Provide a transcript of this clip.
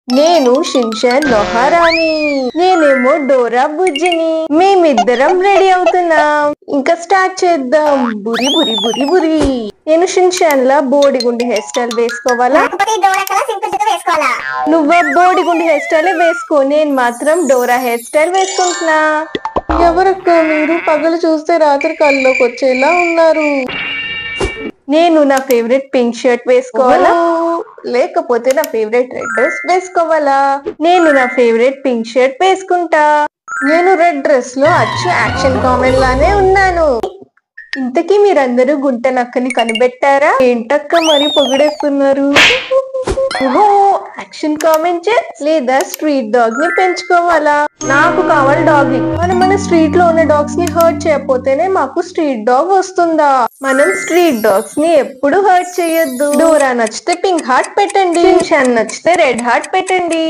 నేను షిన్చాన్ నొహారాని. నేనేమో డోరా బుజ్జిని. మేమిద్దరం రెడీ అవుతున్నాం. ఇంకా స్టార్ట్ చేద్దాం. బురి బురి బురి బురి. నేను షిన్చాన్ లా బోడిగుండి హెయిర్ స్టైల్ వేసుకోవాలా? నువ్వు బోడిగుండి హెయిర్ స్టైల్ వేసుకో. నేను మాత్రం డోరా హెయిర్ స్టైల్ వేసుకుంటున్నా. ఎవరక్క మీరు? పగలు చూస్తే రాత్రి కల్లోకి వచ్చేలా ఉన్నారు. నేను నా ఫేవరెట్ పింక్ షర్ట్ వేసుకోవాలా, లేకపోతే నా ఫేవరెట్ రెడ్ డ్రెస్ వేసుకోవాలా? నేను నా ఫేవరెట్ పింక్ షర్ట్ వేసుకుంటా. నేను రెడ్ డ్రెస్ లో అచ్చు యాక్షన్ కామెడీ లానే ఉన్నాను. ఇంతకీ మీరందరూ గుంట నక్కని కనిపెట్టారా? ఏంటక్క మరి పొగిడేస్తున్నారు? యాక్షన్ కామెంట్ లేదా స్ట్రీట్ డాగ్ ని పెంచుకోవాలా? నాకు కావాలి డాగ్. మన స్ట్రీట్ లో ఉన్న డాగ్స్ ని హర్ట్ చేయకపోతేనే మాకు స్ట్రీట్ డాగ్ వస్తుందా? మనం స్ట్రీట్ డాగ్స్ ని ఎప్పుడు హర్ట్ చేయొద్దు. డోరా నచ్చితే పింక్ హార్ట్ పెట్టండి, షిన్చాన్ నచ్చితే రెడ్ హార్ట్ పెట్టండి.